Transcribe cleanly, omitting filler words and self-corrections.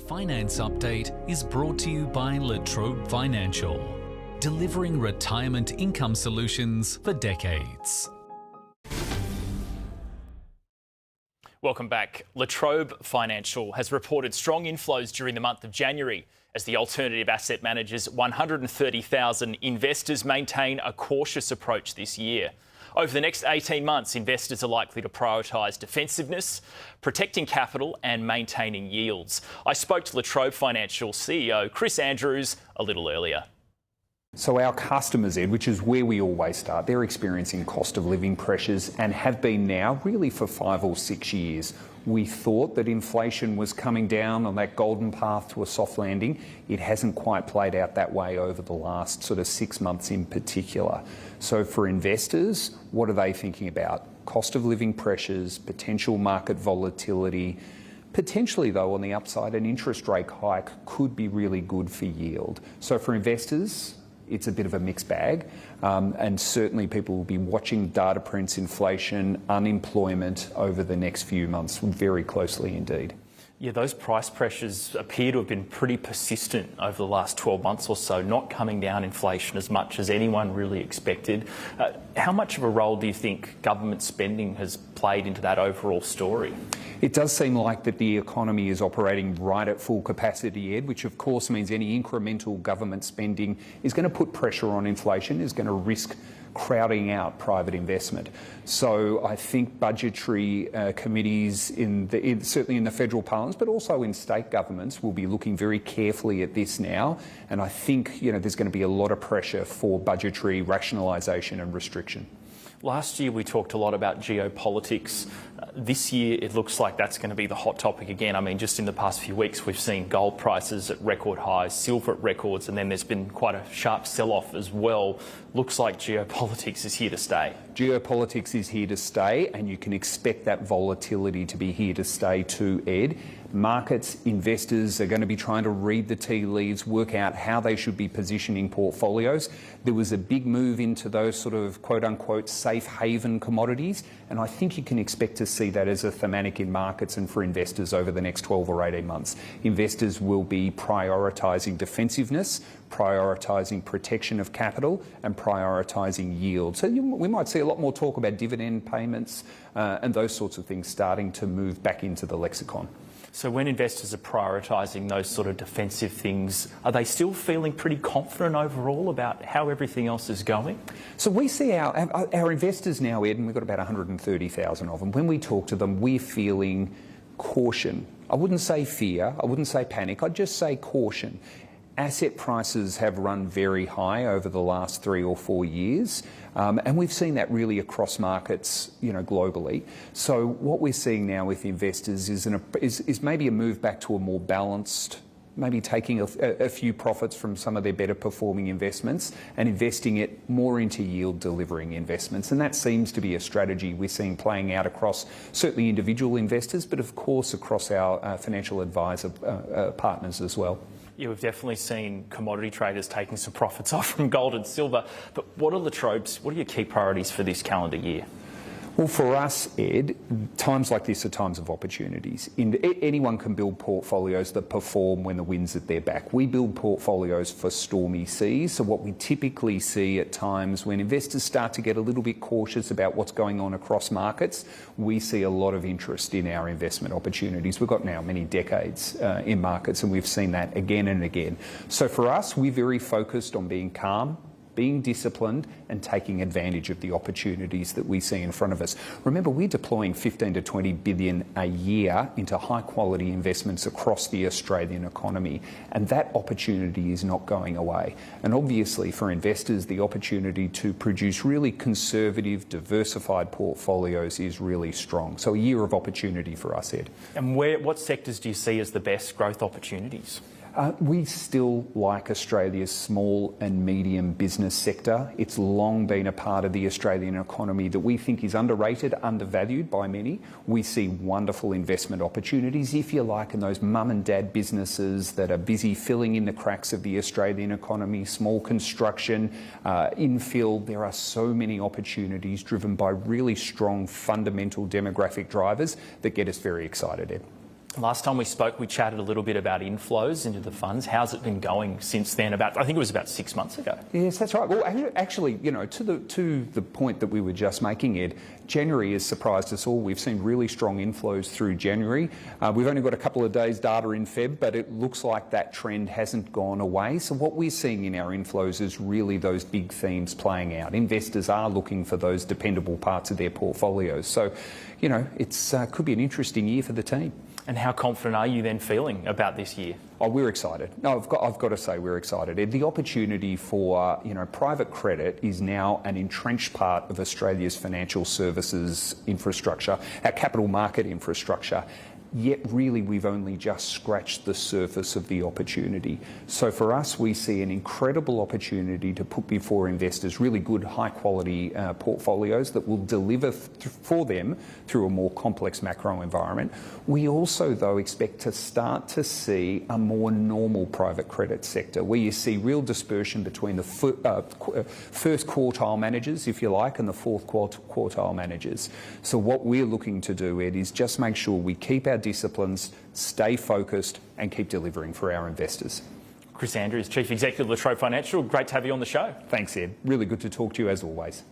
Finance Update is brought to you by Trobe Financial, delivering retirement income solutions for decades. Welcome back. Trobe Financial has reported strong inflows during the month of January as the alternative asset managers' 130,000 investors maintain a cautious approach this year. Over the next 18 months, investors are likely to prioritise defensiveness, protecting capital and maintaining yields. I spoke to Trobe Financial CEO Chris Andrews a little earlier. So our customers, Ed, which is where we always start, they're experiencing cost of living pressures and have been now really for 5 or 6 years. We thought that inflation was coming down on that golden path to a soft landing. It hasn't quite played out that way over the last sort of 6 months in particular. So for investors, what are they thinking about? Cost of living pressures, potential market volatility. Potentially, though, on the upside, an interest rate hike could be really good for yield. So for investors, it's a bit of a mixed bag, and certainly people will be watching data prints, inflation, unemployment over the next few months very closely indeed. Yeah, those price pressures appear to have been pretty persistent over the last 12 months or so, not coming down inflation as much as anyone really expected. How much of a role do you think government spending has played into that overall story? It does seem like that the economy is operating right at full capacity, Ed, which of course means any incremental government spending is going to put pressure on inflation, is going to risk crowding out private investment. So I think budgetary committees certainly in the federal parliaments, but also in state governments, will be looking very carefully at this now. And I think there's going to be a lot of pressure for budgetary rationalisation and restriction. Last year we talked a lot about geopolitics. This year it looks like that's going to be the hot topic again. I mean, just in the past few weeks we've seen gold prices at record highs, silver at records, and then there's been quite a sharp sell-off as well. Looks like geopolitics is here to stay. Geopolitics is here to stay, and you can expect that volatility to be here to stay too, Ed. Markets, investors are going to be trying to read the tea leaves, work out how they should be positioning portfolios. There was a big move into those sort of quote-unquote safe haven commodities, and I think you can expect to see that as a thematic in markets and for investors over the next 12 or 18 months. Investors will be prioritising defensiveness, prioritising protection of capital and prioritising yield. So we might see a lot more talk about dividend payments and those sorts of things starting to move back into the lexicon. So when investors are prioritising those sort of defensive things, are they still feeling pretty confident overall about how everything else is going? So we see our investors now, Ed, and we've got about 130,000 of them. When we talk to them, we're feeling caution. I wouldn't say fear, I wouldn't say panic, I'd just say caution. Asset prices have run very high over the last 3 or 4 years, and we've seen that really across markets, globally. So what we're seeing now with investors is maybe a move back to a more balanced, maybe taking a few profits from some of their better performing investments and investing it more into yield delivering investments. And that seems to be a strategy we're seeing playing out across certainly individual investors, but of course across our financial advisor partners as well. Yeah, we've definitely seen commodity traders taking some profits off from gold and silver. But what are your key priorities for this calendar year? Well, for us, Ed, times like this are times of opportunities. Anyone can build portfolios that perform when the wind's at their back. We build portfolios for stormy seas. So what we typically see at times when investors start to get a little bit cautious about what's going on across markets, we see a lot of interest in our investment opportunities. We've got now many decades in markets, and we've seen that again and again. So for us, we're very focused on being calm, being disciplined and taking advantage of the opportunities that we see in front of us. Remember, we're deploying 15 to 20 billion a year into high quality investments across the Australian economy, and that opportunity is not going away. And obviously for investors, the opportunity to produce really conservative, diversified portfolios is really strong. So a year of opportunity for us, Ed. And what sectors do you see as the best growth opportunities? We still like Australia's small and medium business sector. It's long been a part of the Australian economy that we think is underrated, undervalued by many. We see wonderful investment opportunities, if you like, in those mum and dad businesses that are busy filling in the cracks of the Australian economy, small construction, infill. There are so many opportunities driven by really strong fundamental demographic drivers that get us very excited, Ed. Last time we spoke, we chatted a little bit about inflows into the funds. How's it been going since then? I think it was about 6 months ago. Yes, that's right. Well, actually, to the point that we were just making, Ed, January has surprised us all. We've seen really strong inflows through January. We've only got a couple of days data in Feb, but it looks like that trend hasn't gone away. So what we're seeing in our inflows is really those big themes playing out. Investors are looking for those dependable parts of their portfolios. So, it's could be an interesting year for the team. And how confident are you then feeling about this year? Oh, we're excited. No, I've got to say we're excited. The opportunity for private credit is now an entrenched part of Australia's financial services infrastructure, our capital market infrastructure. Yet really we've only just scratched the surface of the opportunity. So for us, we see an incredible opportunity to put before investors really good high quality portfolios that will deliver for them through a more complex macro environment. We also though expect to start to see a more normal private credit sector where you see real dispersion between the first quartile managers, if you like, and the fourth quartile managers. So what we're looking to do, Ed, is just make sure we keep our disciplines, stay focused and keep delivering for our investors. Chris Andrews, Chief Executive of Trobe Financial. Great to have you on the show. Thanks, Ed. Really good to talk to you as always.